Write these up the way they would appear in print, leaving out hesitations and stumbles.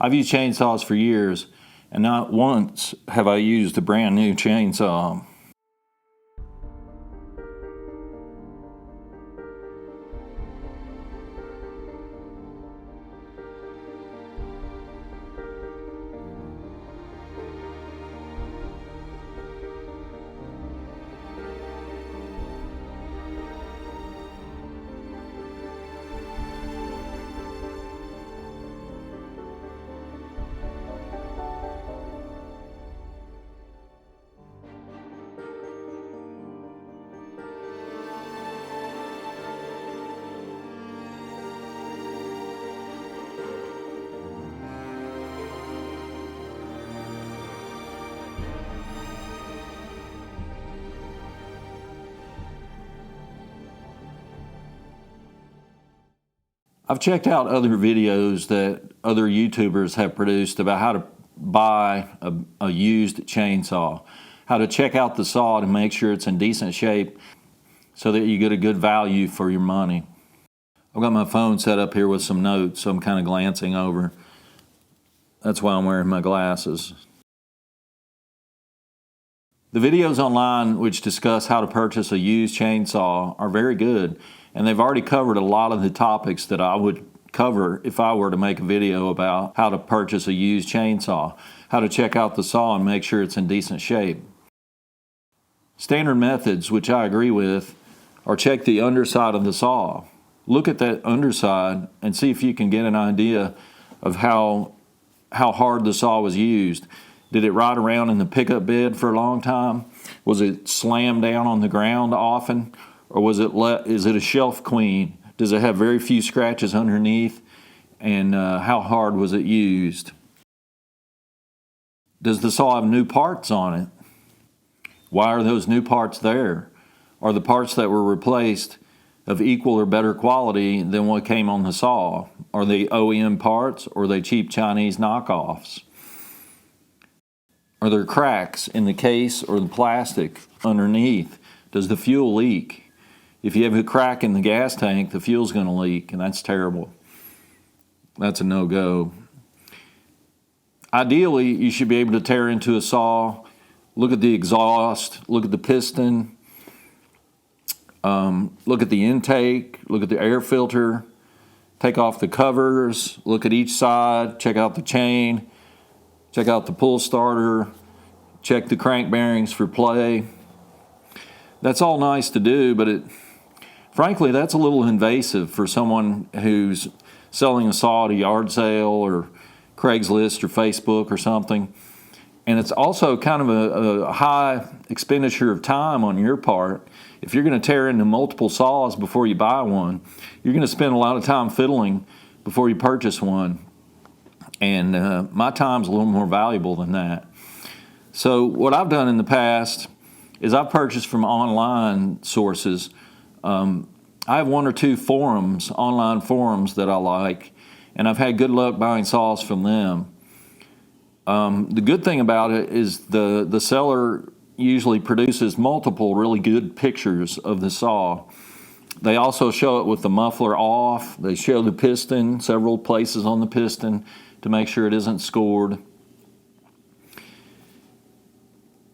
I've used chainsaws for years, and not once have I used a brand new chainsaw. I've checked out other videos that other YouTubers have produced about how to buy a used chainsaw, how to check out the saw to make sure it's in decent shape so that you get a good value for your money. I've got my phone set up here with some notes, so I'm kind of glancing over. That's why I'm wearing my glasses. The videos online which discuss how to purchase a used chainsaw are very good, and they've already covered a lot of the topics that I would cover if I were to make a video about how to purchase a used chainsaw, how to check out the saw and make sure it's in decent shape. Standard methods, which I agree with, are check the underside of the saw. Look at that underside and see if you can get an idea of how hard the saw was used. Did it ride around in the pickup bed for a long time? Was it slammed down on the ground often? Or is it a shelf queen? Does it have very few scratches underneath? And how hard was it used? Does the saw have new parts on it? Why are those new parts there? Are the parts that were replaced of equal or better quality than what came on the saw? Are they OEM parts or are they cheap Chinese knockoffs? Are there cracks in the case or the plastic underneath? Does the fuel leak? If you have a crack in the gas tank, the fuel's going to leak, and that's terrible. That's a no-go. Ideally, you should be able to tear into a saw, look at the exhaust, look at the piston, look at the intake, look at the air filter, take off the covers, look at each side, check out the chain, check out the pull starter, check the crank bearings for play. That's all nice to do, but frankly, that's a little invasive for someone who's selling a saw at a yard sale or Craigslist or Facebook or something. And it's also kind of a high expenditure of time on your part. If you're going to tear into multiple saws before you buy one, you're going to spend a lot of time fiddling before you purchase one. And my time's a little more valuable than that. So what I've done in the past is I've purchased from online sources. I have one or two forums, online forums that I like, and I've had good luck buying saws from them. The good thing about it is the seller usually produces multiple really good pictures of the saw. They also show it with the muffler off. They show the piston, several places on the piston to make sure it isn't scored.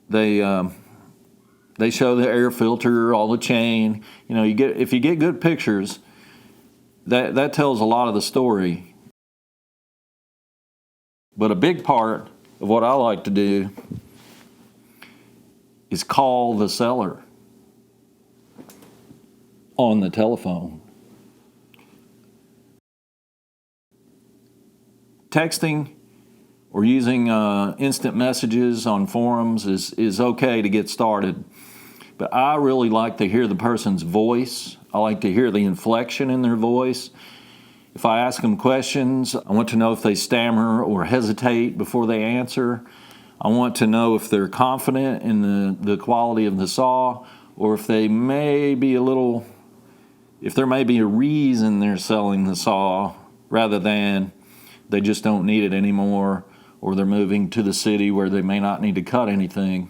They show the air filter, all the chain. You know, if you get good pictures, that tells a lot of the story. But a big part of what I like to do is call the seller on the telephone. Texting or using instant messages on forums is okay to get started. But I really like to hear the person's voice. I like to hear the inflection in their voice. If I ask them questions, I want to know if they stammer or hesitate before they answer. I want to know if they're confident in the quality of the saw, or if they may be if there may be a reason they're selling the saw rather than they just don't need it anymore, or they're moving to the city where they may not need to cut anything.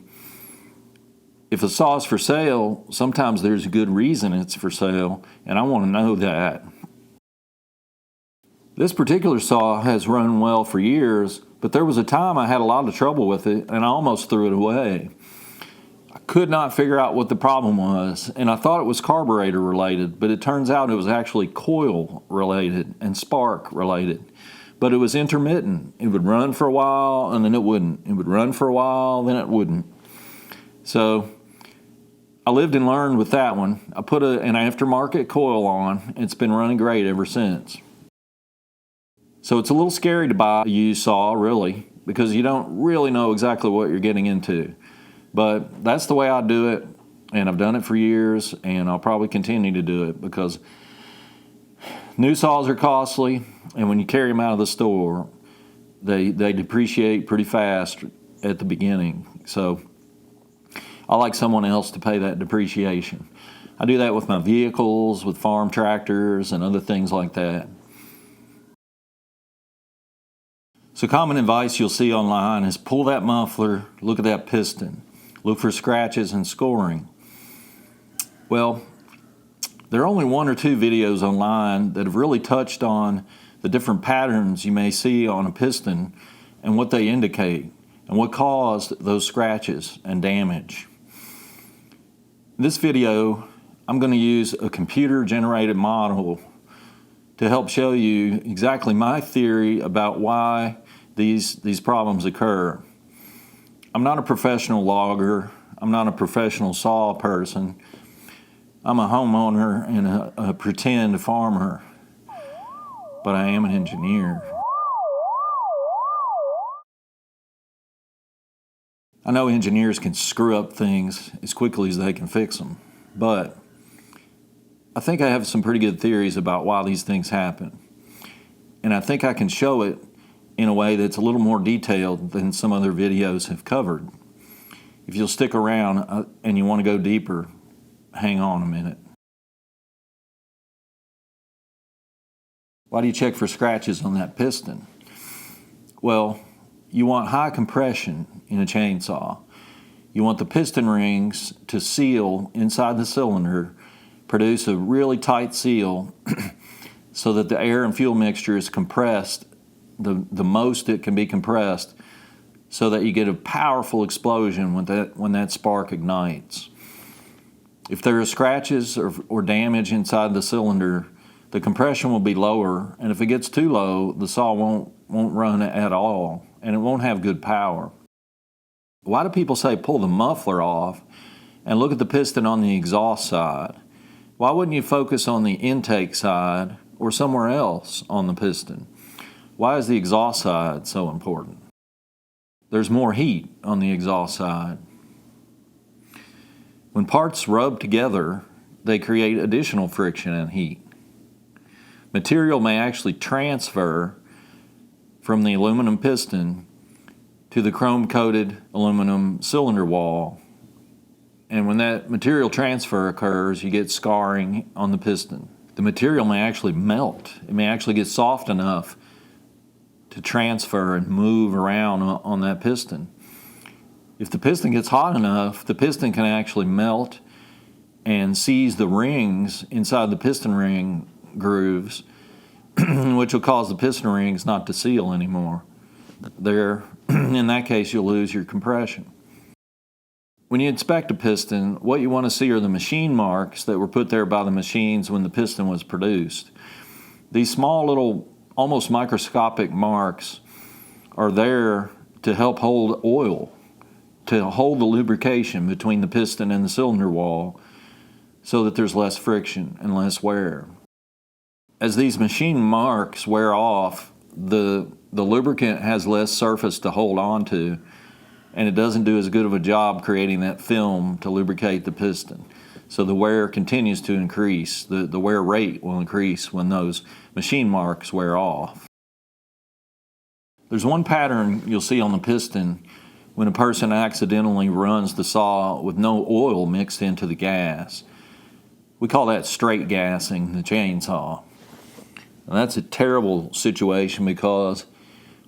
If a saw is for sale, sometimes there's a good reason it's for sale, and I want to know that. This particular saw has run well for years, but there was a time I had a lot of trouble with it and I almost threw it away. I could not figure out what the problem was, and I thought it was carburetor related, but it turns out it was actually coil related and spark related. But it was intermittent. It would run for a while and then it wouldn't. It would run for a while, then it wouldn't. So I lived and learned with that one. I put an aftermarket coil on. It's been running great ever since. So it's a little scary to buy a used saw, really, because you don't really know exactly what you're getting into. But that's the way I do it, and I've done it for years, and I'll probably continue to do it because new saws are costly, and when you carry them out of the store, they depreciate pretty fast at the beginning. So I like someone else to pay that depreciation. I do that with my vehicles, with farm tractors, and other things like that. So common advice you'll see online is pull that muffler, look at that piston, look for scratches and scoring. Well, there are only one or two videos online that have really touched on the different patterns you may see on a piston and what they indicate and what caused those scratches and damage. In this video, I'm going to use a computer-generated model to help show you exactly my theory about why these problems occur. I'm not a professional logger. I'm not a professional saw person. I'm a homeowner and a pretend farmer, but I am an engineer. I know engineers can screw up things as quickly as they can fix them, but I think I have some pretty good theories about why these things happen. And I think I can show it in a way that's a little more detailed than some other videos have covered. If you'll stick around and you want to go deeper, hang on a minute. Why do you check for scratches on that piston? Well, you want high compression in a chainsaw. You want the piston rings to seal inside the cylinder, produce a really tight seal so that the air and fuel mixture is compressed the most it can be compressed so that you get a powerful explosion when that spark ignites. If there are scratches or damage inside the cylinder, the compression will be lower, and if it gets too low, the saw won't run at all, and it won't have good power. Why do people say pull the muffler off and look at the piston on the exhaust side? Why wouldn't you focus on the intake side or somewhere else on the piston? Why is the exhaust side so important? There's more heat on the exhaust side. When parts rub together, they create additional friction and heat. Material may actually transfer from the aluminum piston to the chrome-coated aluminum cylinder wall. And when that material transfer occurs, you get scarring on the piston. The material may actually melt. It may actually get soft enough to transfer and move around on that piston. If the piston gets hot enough, the piston can actually melt and seize the rings inside the piston ring grooves, which will cause the piston rings not to seal anymore. In that case, you'll lose your compression. When you inspect a piston, what you want to see are the machine marks that were put there by the machines when the piston was produced. These small little, almost microscopic marks are there to help hold oil, to hold the lubrication between the piston and the cylinder wall so that there's less friction and less wear. As these machine marks wear off, the lubricant has less surface to hold on to, and it doesn't do as good of a job creating that film to lubricate the piston. So the wear continues to increase. The wear rate will increase when those machine marks wear off. There's one pattern you'll see on the piston when a person accidentally runs the saw with no oil mixed into the gas. We call that straight gassing the chainsaw. And that's a terrible situation because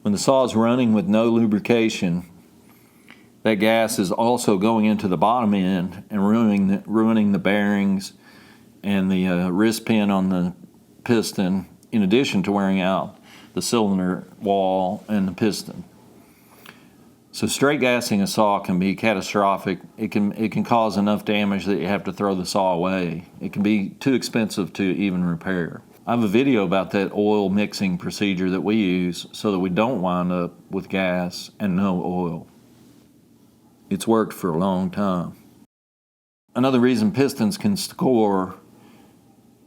when the saw is running with no lubrication, that gas is also going into the bottom end and ruining the bearings and the wrist pin on the piston in addition to wearing out the cylinder wall and the piston. So straight gassing a saw can be catastrophic. It can cause enough damage that you have to throw the saw away. It can be too expensive to even repair. I have a video about that oil mixing procedure that we use so that we don't wind up with gas and no oil. It's worked for a long time. Another reason pistons can score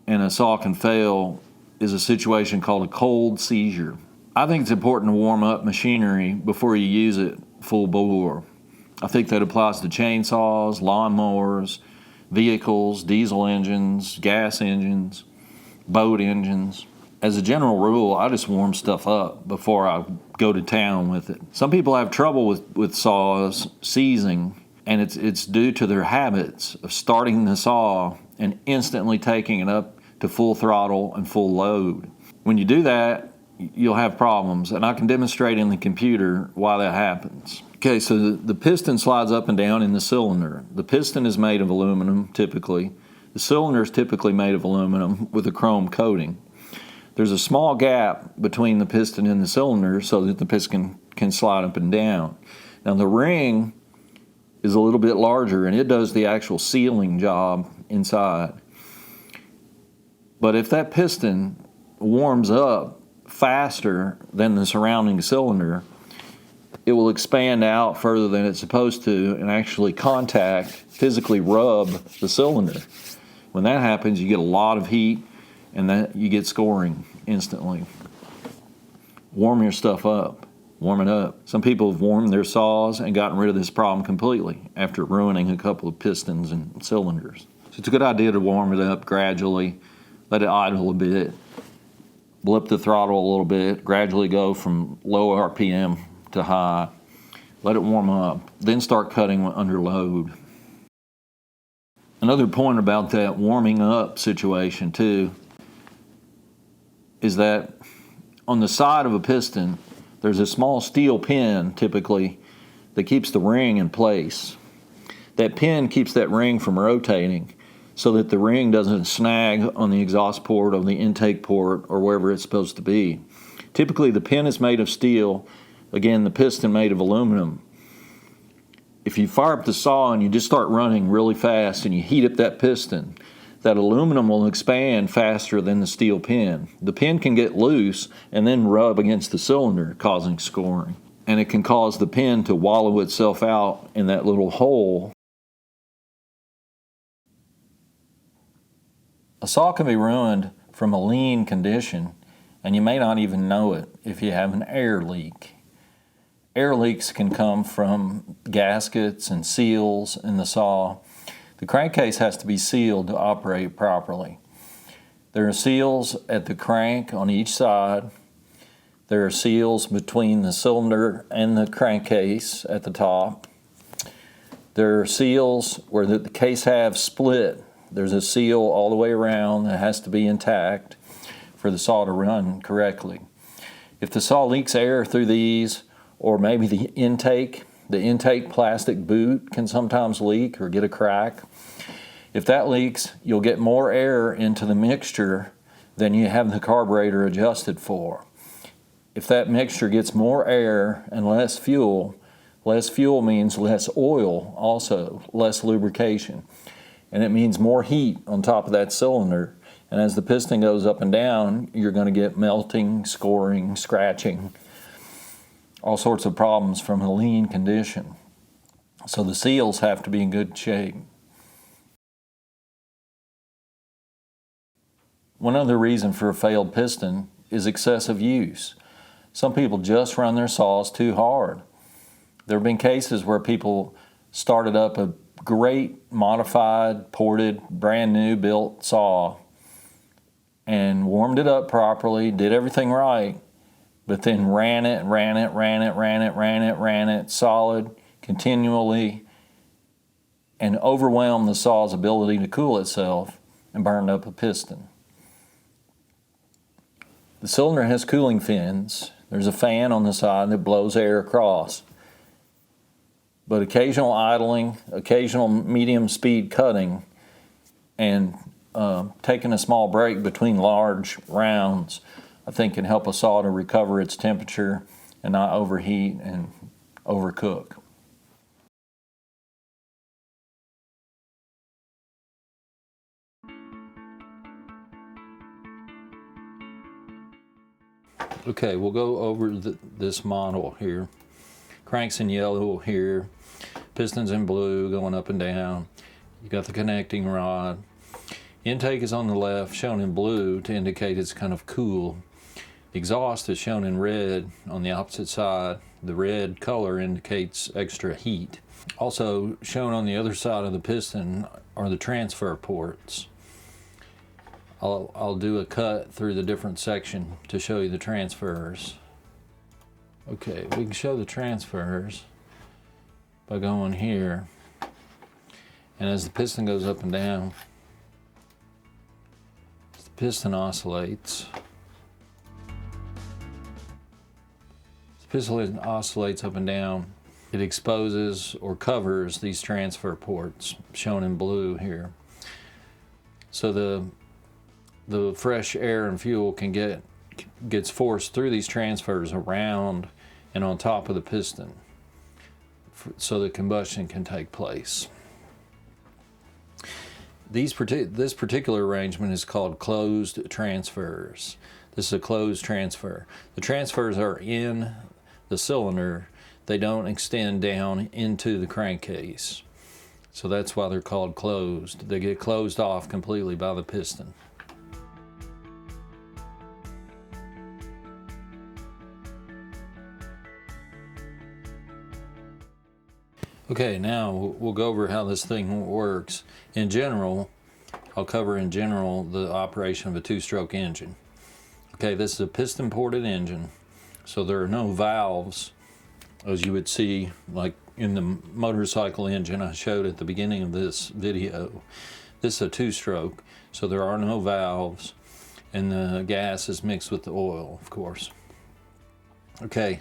and a saw can fail is a situation called a cold seizure. I think it's important to warm up machinery before you use it full bore. I think that applies to chainsaws, lawnmowers, vehicles, diesel engines, gas engines, boat engines. As a general rule, I just warm stuff up before I go to town with it. Some people have trouble with saws seizing, and it's due to their habits of starting the saw and instantly taking it up to full throttle and full load. When you do that, you'll have problems, and I can demonstrate in the computer why that happens. Okay, so the piston slides up and down in the cylinder. The piston is made of aluminum, typically. The cylinder is typically made of aluminum with a chrome coating. There's a small gap between the piston and the cylinder so that the piston can slide up and down. Now the ring is a little bit larger, and it does the actual sealing job inside. But if that piston warms up faster than the surrounding cylinder, it will expand out further than it's supposed to and actually physically rub the cylinder. When that happens, you get a lot of heat and that you get scoring instantly. Warm your stuff up. Warm it up. Some people have warmed their saws and gotten rid of this problem completely after ruining a couple of pistons and cylinders. So it's a good idea to warm it up gradually, let it idle a bit, blip the throttle a little bit, gradually go from low RPM to high, let it warm up, then start cutting under load. Another point about that warming up situation too is that on the side of a piston, there's a small steel pin typically that keeps the ring in place. That pin keeps that ring from rotating so that the ring doesn't snag on the exhaust port or the intake port or wherever it's supposed to be. Typically the pin is made of steel, again the piston made of aluminum. If you fire up the saw and you just start running really fast and you heat up that piston, that aluminum will expand faster than the steel pin. The pin can get loose and then rub against the cylinder, causing scoring. And it can cause the pin to wallow itself out in that little hole. A saw can be ruined from a lean condition, and you may not even know it if you have an air leak. Air leaks can come from gaskets and seals in the saw. The crankcase has to be sealed to operate properly. There are seals at the crank on each side. There are seals between the cylinder and the crankcase at the top. There are seals where the case halves split. There's a seal all the way around that has to be intact for the saw to run correctly. If the saw leaks air through these, or maybe the intake plastic boot can sometimes leak or get a crack. If that leaks, you'll get more air into the mixture than you have the carburetor adjusted for. If that mixture gets more air and less fuel means less oil also, less lubrication. And it means more heat on top of that cylinder. And as the piston goes up and down, you're going to get melting, scoring, scratching, all sorts of problems from a lean condition. So the seals have to be in good shape. One other reason for a failed piston is excessive use. Some people just run their saws too hard. There have been cases where people started up a great modified, ported, brand new built saw and warmed it up properly, did everything right, but then ran it solid continually and overwhelmed the saw's ability to cool itself and burned up a piston. The cylinder has cooling fins. There's a fan on the side that blows air across. But occasional idling, occasional medium speed cutting, and taking a small break between large rounds, I think, can help a saw to recover its temperature and not overheat and overcook. Okay, we'll go over this model here. Cranks in yellow here, pistons in blue going up and down. You got the connecting rod. Intake is on the left, shown in blue to indicate it's kind of cool. Exhaust is shown in red on the opposite side. The red color indicates extra heat. Also shown on the other side of the piston are the transfer ports. I'll do a cut through the different section to show you the transfers. Okay, we can show the transfers by going here. And as the piston goes up and down, the piston oscillates. The piston oscillates up and down. It exposes or covers these transfer ports, shown in blue here. So the fresh air and fuel gets forced through these transfers around and on top of the piston, so that combustion can take place. This particular arrangement is called closed transfers. This is a closed transfer. The transfers are in the cylinder. They don't extend down into the crankcase. So that's why they're called closed. They get closed off completely by the piston. Okay, now we'll go over how this thing works. In general, I'll cover in general the operation of a two-stroke engine. Okay, this is a piston-ported engine, so there are no valves, as you would see like in the motorcycle engine I showed at the beginning of this video. This is a two-stroke, so there are no valves, and the gas is mixed with the oil, of course. Okay.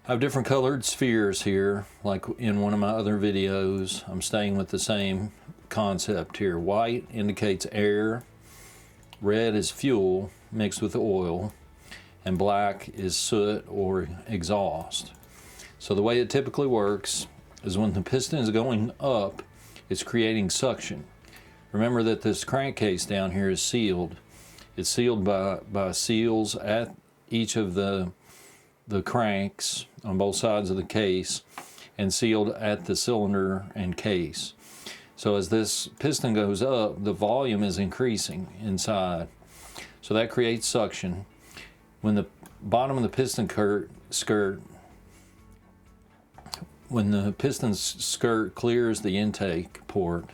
I have different colored spheres here, like in one of my other videos. I'm staying with the same concept here. White indicates air, red is fuel mixed with oil, and black is soot or exhaust. So the way it typically works is when the piston is going up, it's creating suction. Remember that this crankcase down here is sealed. It's sealed by seals at each of the cranks on both sides of the case, and sealed at the cylinder and case. So as this piston goes up, the volume is increasing inside. So that creates suction. When the bottom of the piston when the piston skirt clears the intake port,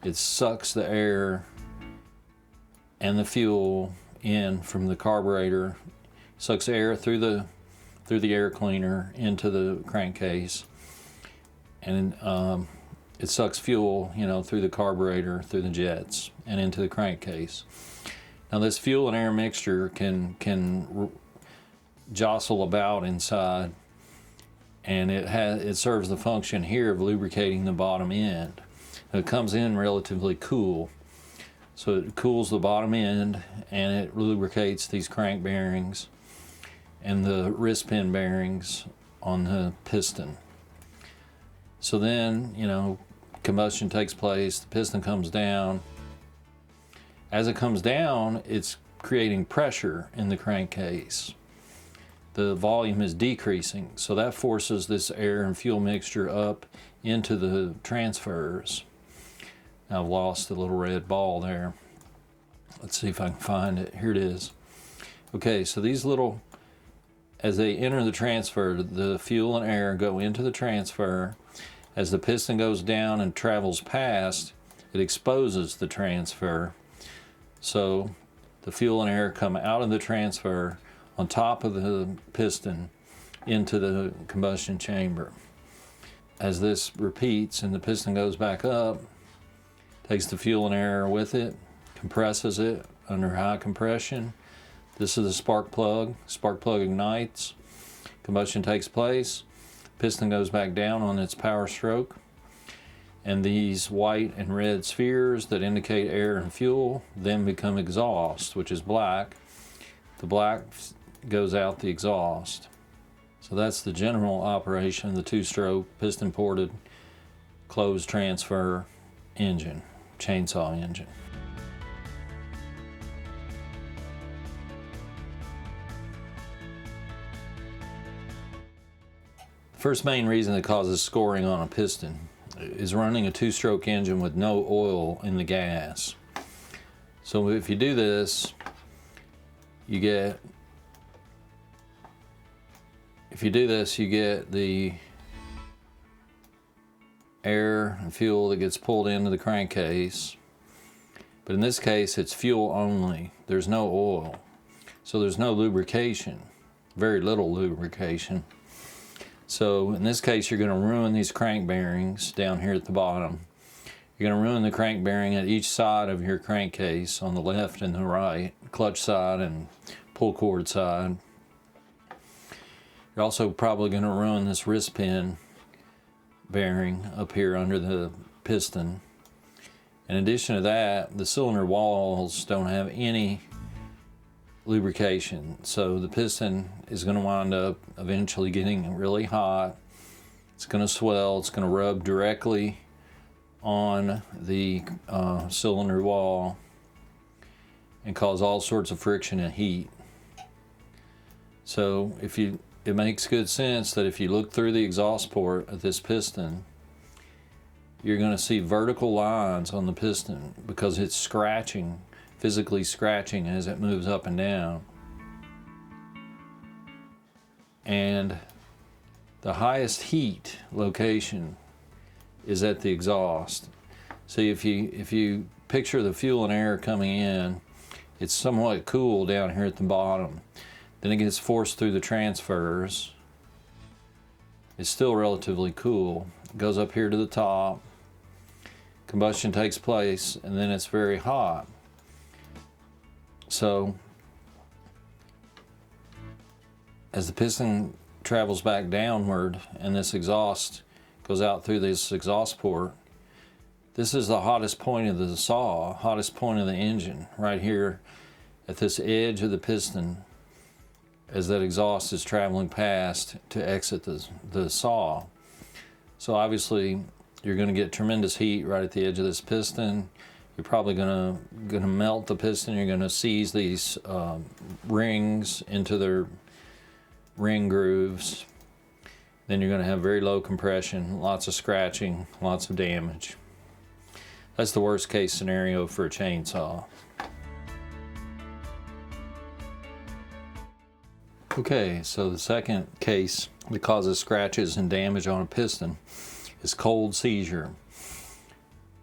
it sucks the air and the fuel in from the carburetor, sucks air through the air cleaner into the crankcase, and it sucks fuel, through the carburetor, through the jets, and into the crankcase. Now this fuel and air mixture can jostle about inside, and it serves the function here of lubricating the bottom end. It comes in relatively cool, so it cools the bottom end, and it lubricates these crank bearings and the wrist pin bearings on the piston. So then, combustion takes place, the piston comes down. As it comes down, it's creating pressure in the crankcase. The volume is decreasing, so that forces this air and fuel mixture up into the transfers. Now I've lost the little red ball there. Let's see if I can find it. Here it is. Okay, so these little, as they enter the transfer, the fuel and air go into the transfer. As the piston goes down and travels past, it exposes the transfer. So the fuel and air come out of the transfer on top of the piston into the combustion chamber. As this repeats and the piston goes back up, takes the fuel and air with it, compresses it under high compression. This is the spark plug. Spark plug ignites. Combustion takes place. Piston goes back down on its power stroke. And these white and red spheres that indicate air and fuel then become exhaust, which is black. The black goes out the exhaust. So that's the general operation of the two-stroke piston-ported closed transfer engine, chainsaw engine. The first main reason that causes scoring on a piston is running a two-stroke engine with no oil in the gas. So if you do this, you get the air and fuel that gets pulled into the crankcase. But in this case, it's fuel only. There's no oil. So there's no lubrication, very little lubrication. So in this case, you're going to ruin these crank bearings down here at the bottom. You're going to ruin the crank bearing at each side of your crankcase, on the left and the right, clutch side and pull cord side. You're also probably going to ruin this wrist pin bearing up here under the piston. In addition to that, the cylinder walls don't have any lubrication, so the piston is going to wind up eventually getting really hot. It's going to swell, it's going to rub directly on the cylinder wall and cause all sorts of friction and heat. So it makes good sense that if you look through the exhaust port of this piston, you're going to see vertical lines on the piston because it's scratching, physically scratching as it moves up and down. And the highest heat location is at the exhaust. So if you picture the fuel and air coming in, it's somewhat cool down here at the bottom. Then it gets forced through the transfers. It's still relatively cool. It goes up here to the top. Combustion takes place, and then it's very hot. So as the piston travels back downward and this exhaust goes out through this exhaust port, this is the hottest point of the saw, hottest point of the engine, right here at this edge of the piston as that exhaust is traveling past to exit the saw. So obviously you're going to get tremendous heat right at the edge of this piston. You're probably going to melt the piston. You're going to seize these rings into their ring grooves. Then you're going to have very low compression, lots of scratching, lots of damage. That's the worst case scenario for a chainsaw. Okay, so the second case that causes scratches and damage on a piston is cold seizure.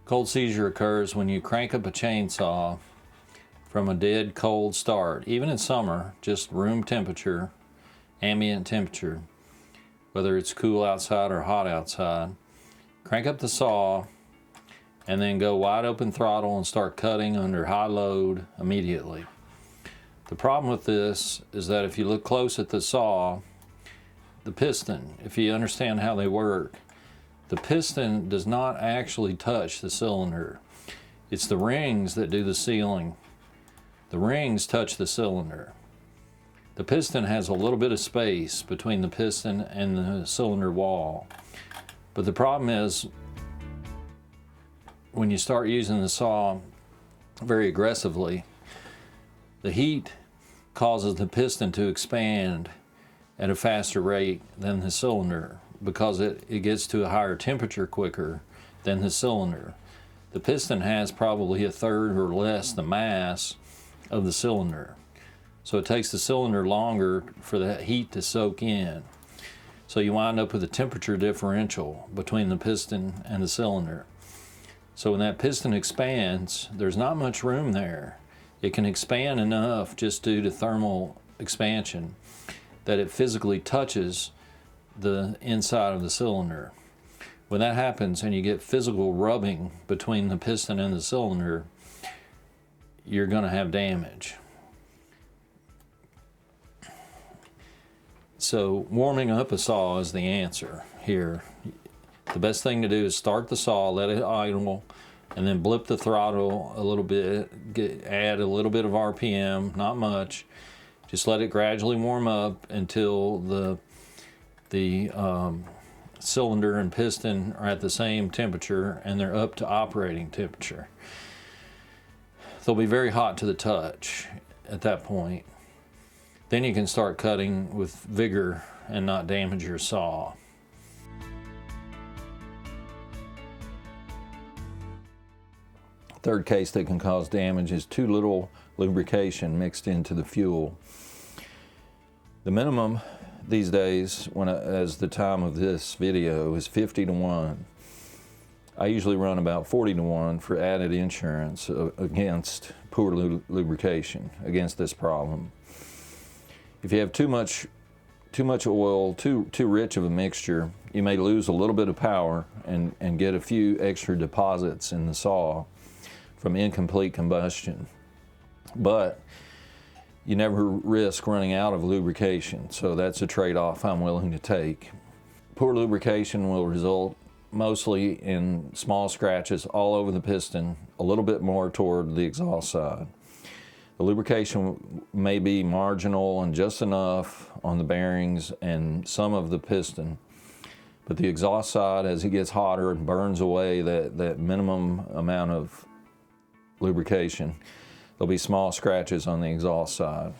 Cold seizure occurs when you crank up a chainsaw from a dead cold start, even in summer, just room temperature, ambient temperature, whether it's cool outside or hot outside. Crank up the saw and then go wide open throttle and start cutting under high load immediately. The problem with this is that if you look close at the saw, the piston, if you understand how they work, the piston does not actually touch the cylinder. It's the rings that do the sealing. The rings touch the cylinder. The piston has a little bit of space between the piston and the cylinder wall. But the problem is, when you start using the saw very aggressively, the heat causes the piston to expand at a faster rate than the cylinder because it gets to a higher temperature quicker than the cylinder. The piston has probably a third or less the mass of the cylinder. So it takes the cylinder longer for the heat to soak in. So you wind up with a temperature differential between the piston and the cylinder. So when that piston expands, there's not much room there. It can expand enough just due to thermal expansion that it physically touches the inside of the cylinder. When that happens and you get physical rubbing between the piston and the cylinder, you're going to have damage. So warming up a saw is the answer here. the best thing to do is start the saw, let it idle, and then blip the throttle a little bit, add a little bit of RPM, not much. Just let it gradually warm up until the cylinder and piston are at the same temperature and they're up to operating temperature. They'll be very hot to the touch at that point. Then you can start cutting with vigor and not damage your saw. Third case that can cause damage is too little lubrication mixed into the fuel. The minimum these days, as the time of this video, is 50 to 1. I usually run about 40 to 1 for added insurance against poor lubrication, against this problem. If you have too much oil, too rich of a mixture, you may lose a little bit of power and get a few extra deposits in the saw from incomplete combustion. But you never risk running out of lubrication, so that's a trade-off I'm willing to take. Poor lubrication will result mostly in small scratches all over the piston, a little bit more toward the exhaust side. The lubrication may be marginal and just enough on the bearings and some of the piston, but the exhaust side, as it gets hotter, burns away that minimum amount of lubrication. There'll be small scratches on the exhaust side.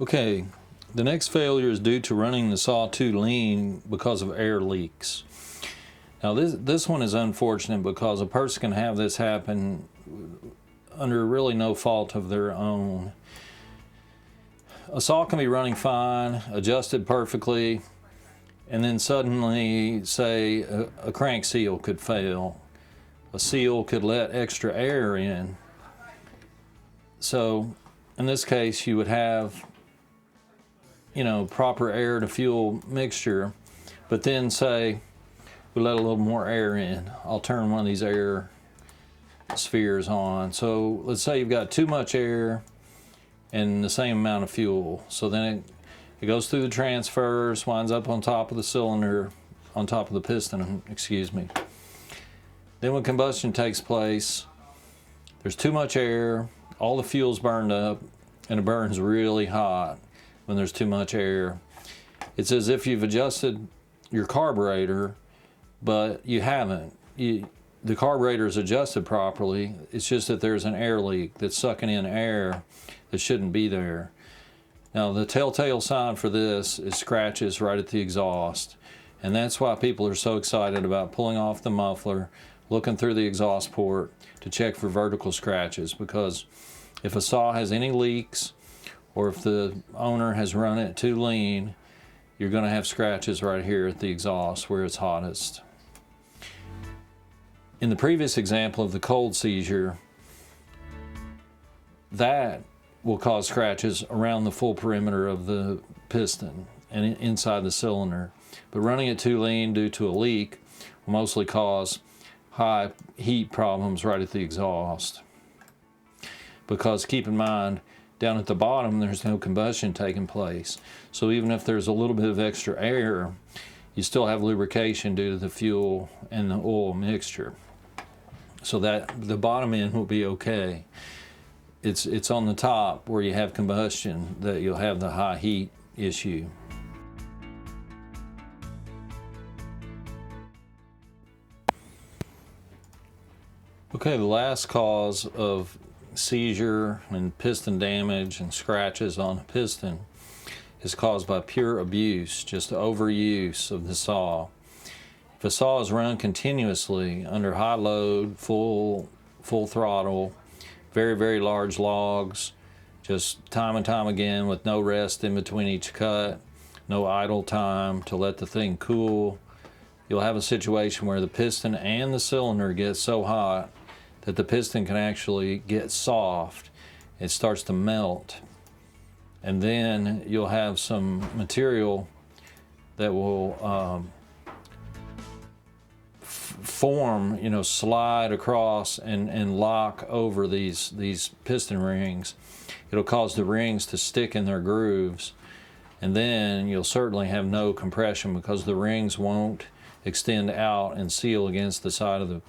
Okay, the next failure is due to running the saw too lean because of air leaks. Now this one is unfortunate because a person can have this happen under really no fault of their own. A saw can be running fine, adjusted perfectly, and then suddenly, say, a crank seal could fail. A seal could let extra air in. So, in this case, you would have, proper air to fuel mixture, but then say, we let a little more air in. I'll turn one of these air spheres on. So, let's say you've got too much air and the same amount of fuel. So then it goes through the transfers, winds up on top of the cylinder, on top of the piston, excuse me. Then when combustion takes place, there's too much air, all the fuel's burned up, and it burns really hot when there's too much air. It's as if you've adjusted your carburetor, but you haven't. The carburetor is adjusted properly, it's just that there's an air leak that's sucking in air that shouldn't be there. Now, the telltale sign for this is scratches right at the exhaust. And that's why people are so excited about pulling off the muffler, looking through the exhaust port to check for vertical scratches. Because if a saw has any leaks, or if the owner has run it too lean, you're going to have scratches right here at the exhaust where it's hottest. In the previous example of the cold seizure, that will cause scratches around the full perimeter of the piston and inside the cylinder. But running it too lean due to a leak will mostly cause high heat problems right at the exhaust. Because keep in mind, down at the bottom there's no combustion taking place. So even if there's a little bit of extra air, you still have lubrication due to the fuel and the oil mixture. So that the bottom end will be okay. It's on the top where you have combustion that you'll have the high heat issue. Okay, the last cause of seizure and piston damage and scratches on a piston is caused by pure abuse, just overuse of the saw. If a saw is run continuously under high load, full throttle, very, very large logs, just time and time again with no rest in between each cut, no idle time to let the thing cool, you'll have a situation where the piston and the cylinder get so hot that the piston can actually get soft. It starts to melt. And then you'll have some material that will form, slide across and lock over these piston rings. It'll cause the rings to stick in their grooves, And then you'll certainly have no compression because the rings won't extend out and seal against the side of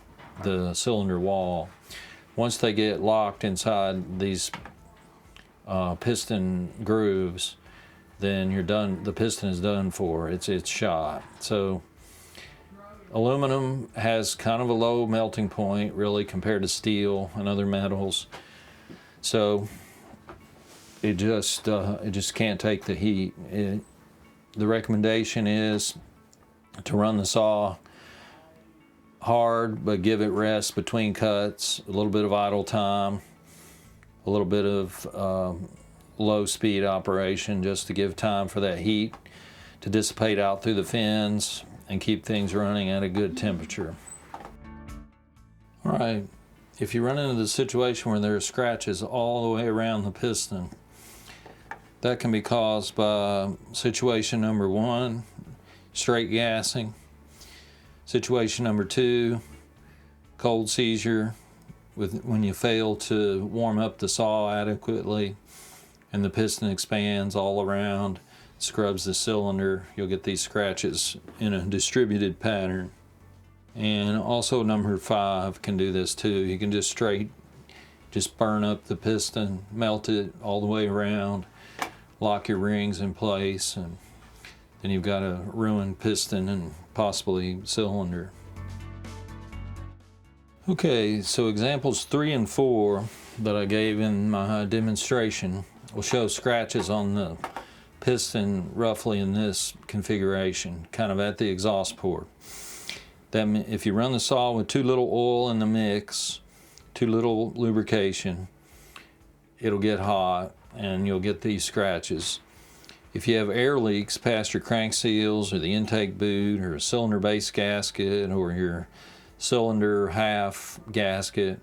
the cylinder wall. Once they get locked inside these piston grooves, then you're done. The piston is done for. It's shot. So aluminum has kind of a low melting point, really, compared to steel and other metals. So it just can't take the heat. The recommendation is to run the saw hard, but give it rest between cuts, a little bit of idle time, a little bit of low speed operation, just to give time for that heat to dissipate out through the fins and keep things running at a good temperature. All right, if you run into the situation where there are scratches all the way around the piston, that can be caused by situation number 1, straight gassing. Situation number 2, cold seizure, when you fail to warm up the saw adequately and the piston expands all around, scrubs the cylinder. You'll get these scratches in a distributed pattern. And also number 5 can do this too. You can just burn up the piston, melt it all the way around, lock your rings in place, and then you've got a ruined piston and possibly cylinder. Okay, so examples 3 and 4 that I gave in my demonstration will show scratches on the piston roughly in this configuration, kind of at the exhaust port. If you run the saw with too little oil in the mix, too little lubrication, it'll get hot and you'll get these scratches. If you have air leaks past your crank seals or the intake boot or a cylinder base gasket or your cylinder half gasket,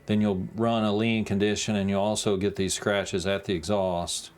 then you'll run a lean condition and you'll also get these scratches at the exhaust.